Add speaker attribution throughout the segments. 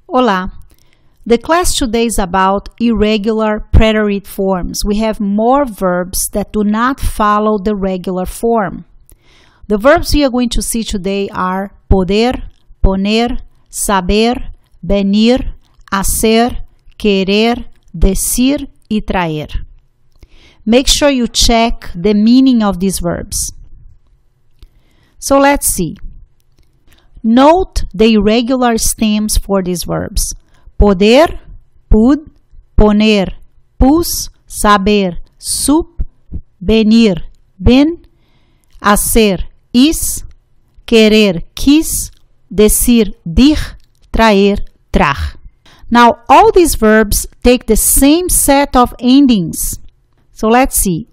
Speaker 1: Olá! The class today is about irregular preterite forms. We have more verbs that do not follow the regular form. The verbs we are going to see today are poder, poner, saber, venir, hacer, querer, decir y traer. Make sure you check the meaning of these verbs. So let's see. Note the irregular stems for these verbs. Poder, pud, poner, pus, saber, sup, venir, ven, hacer, is, querer, quis, decir, dir, traer, traj. Now, all these verbs take the same set of endings. So let's see.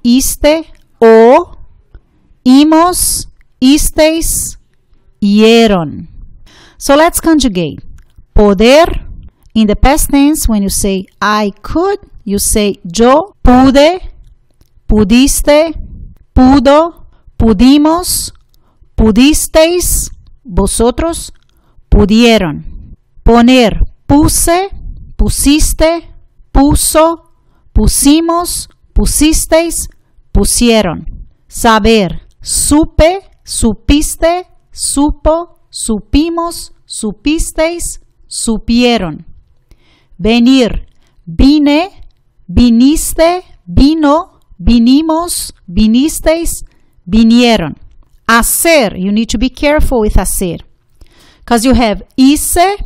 Speaker 1: Iste, o, imos, isteis, ieron. So let's conjugate. Poder, in the past tense, when you say I could, you say yo pude, pudiste, pudo, pudimos, pudisteis, vosotros, pudieron. Poner, puse, pusiste, puso, pusimos, pusisteis, pusieron. Saber, supe, supiste, supo, supimos, supisteis, supieron. Venir, vine, viniste, vino, vinimos, vinisteis, vinieron. Hacer, you need to be careful with hacer, because you have hice,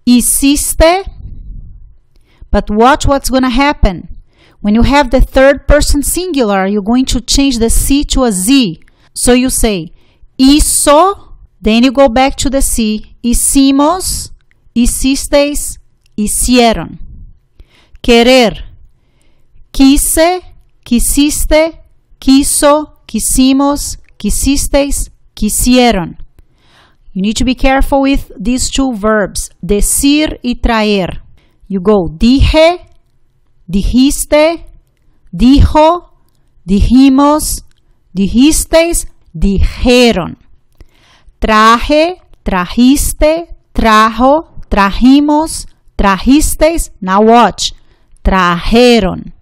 Speaker 1: hiciste, but watch what's going to happen. When you have the third person singular, you're going to change the C to a Z. So you say, hizo, then you go back to the C. Hicimos, hicisteis, hicieron. Querer, quise, quisiste, quiso, quisimos, quisisteis, quisieron. You need to be careful with these two verbs, decir y traer. You go dije, dijiste, dijo, dijimos, dijisteis, dijeron. Traje, trajiste, trajo, trajimos, trajisteis. Now watch. Trajeron.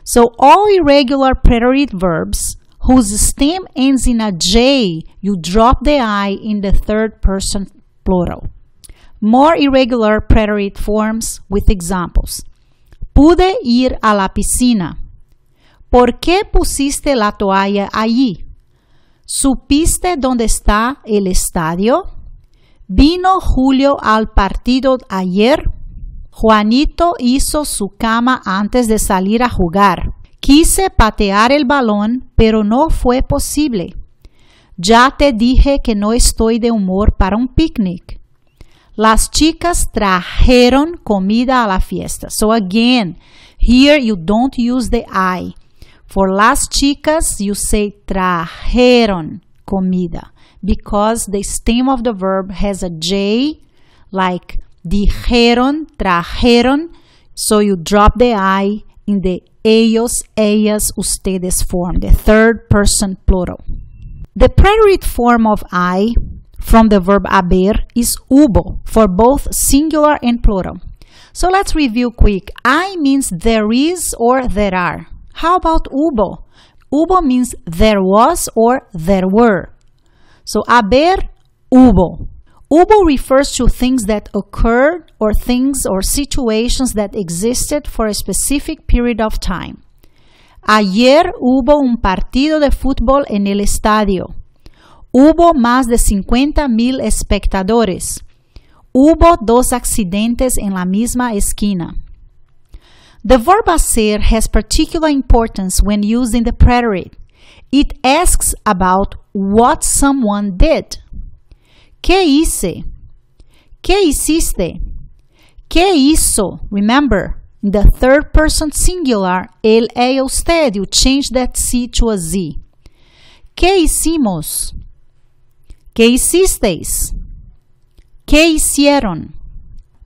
Speaker 1: So all irregular preterite verbs whose stem ends in a J, you drop the I in the third person plural. More irregular preterite forms with examples. Pude ir a la piscina. ¿Por qué pusiste la toalla allí? ¿Supiste dónde está el estadio? ¿Vino Julio al partido ayer? Juanito hizo su cama antes de salir a jugar. Quise patear el balón, pero no fue posible. Ya te dije que no estoy de humor para un picnic. Las chicas trajeron comida a la fiesta. So again, here you don't use the I. For las chicas, you say trajeron comida because the stem of the verb has a J, like dijeron, trajeron. So you drop the I in the ellos, ellas, ustedes form, the third person plural. The preterite form of I from the verb haber is hubo for both singular and plural. So let's review quick. I means there is or there are. How about hubo? Hubo means there was or there were. So haber, hubo. Hubo refers to things that occurred or things or situations that existed for a specific period of time. Ayer hubo un partido de fútbol en el estadio. Hubo más de 50,000 espectadores. Hubo 2 accidentes en la misma esquina. The verb hacer has particular importance when used in the preterite. It asks about what someone did. ¿Qué hice? ¿Qué hiciste? ¿Qué hizo? Remember, in the third person singular, él, ella, usted, you change that C to a Z. ¿Qué hicimos? ¿Qué hicisteis? ¿Qué hicieron?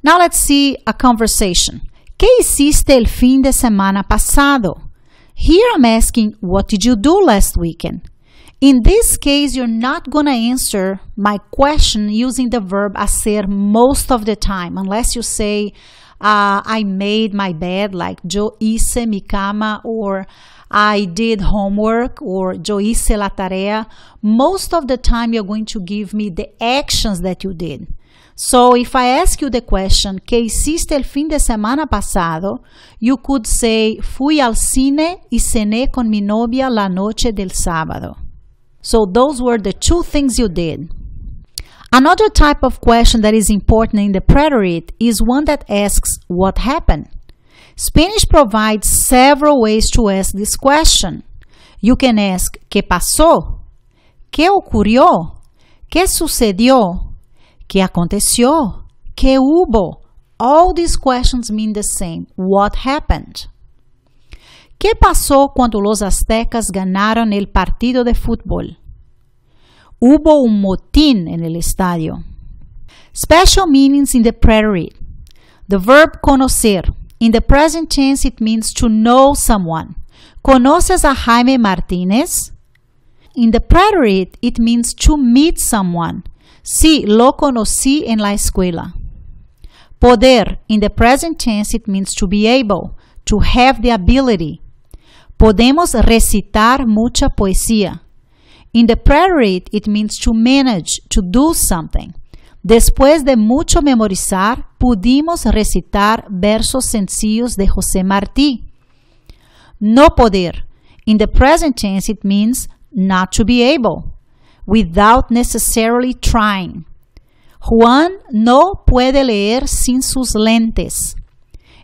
Speaker 1: Now let's see a conversation. ¿Qué hiciste el fin de semana pasado? Here I'm asking, what did you do last weekend? In this case, you're not going to answer my question using the verb hacer most of the time, unless you say, I made my bed, like yo hice mi cama, or I did homework, or yo hice la tarea. Most of the time, you're going to give me the actions that you did. So if I ask you the question, ¿qué hiciste el fin de semana pasado? You could say, fui al cine y cené con mi novia la noche del sábado. So those were the two things you did. Another type of question that is important in the preterite is one that asks, what happened? Spanish provides several ways to ask this question. You can ask, ¿qué pasó? ¿Qué ocurrió? ¿Qué sucedió? ¿Qué aconteció? ¿Qué hubo? All these questions mean the same. What happened? ¿Qué pasó cuando los aztecas ganaron el partido de fútbol? Hubo un motín en el estadio. Special meanings in the preterite. The verb conocer. In the present tense, it means to know someone. ¿Conoces a Jaime Martínez? In the preterite, it means to meet someone. Sí, lo conocí en la escuela. Poder. In the present tense, it means to be able, to have the ability. Podemos recitar mucha poesía. In the preterite, it means to manage, to do something. Después de mucho memorizar, pudimos recitar versos sencillos de José Martí. No poder. In the present tense, it means not to be able, without necessarily trying. Juan no puede leer sin sus lentes.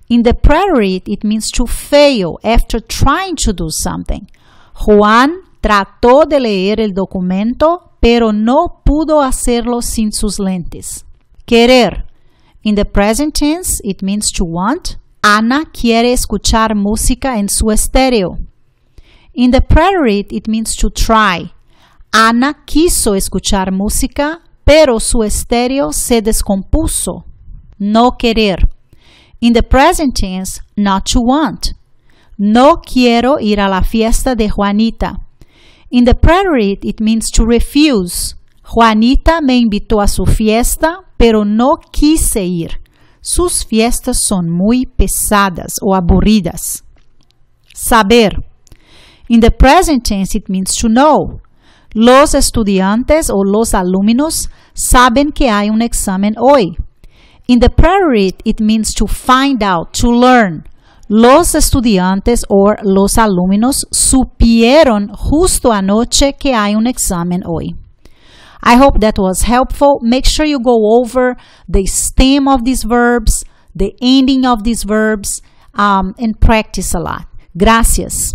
Speaker 1: In the preterite, it means to fail after trying to do something. Juan trató de leer el documento, pero no pudo hacerlo sin sus lentes. Querer. In the present tense, it means to want. Ana quiere escuchar música en su estéreo. In the preterite, it means to try. Ana quiso escuchar música, pero su estéreo se descompuso. No querer. In the present tense, not to want. No quiero ir a la fiesta de Juanita. In the preterite, it means to refuse. Juanita me invitó a su fiesta, pero no quise ir. Sus fiestas son muy pesadas o aburridas. Saber. In the present tense, it means to know. Los estudiantes o los alumnos saben que hay un examen hoy. In the preterite, it means to find out, to learn. Los estudiantes o los alumnos supieron justo anoche que hay un examen hoy. I hope that was helpful. Make sure you go over the stem of these verbs, the ending of these verbs, and practice a lot. Gracias.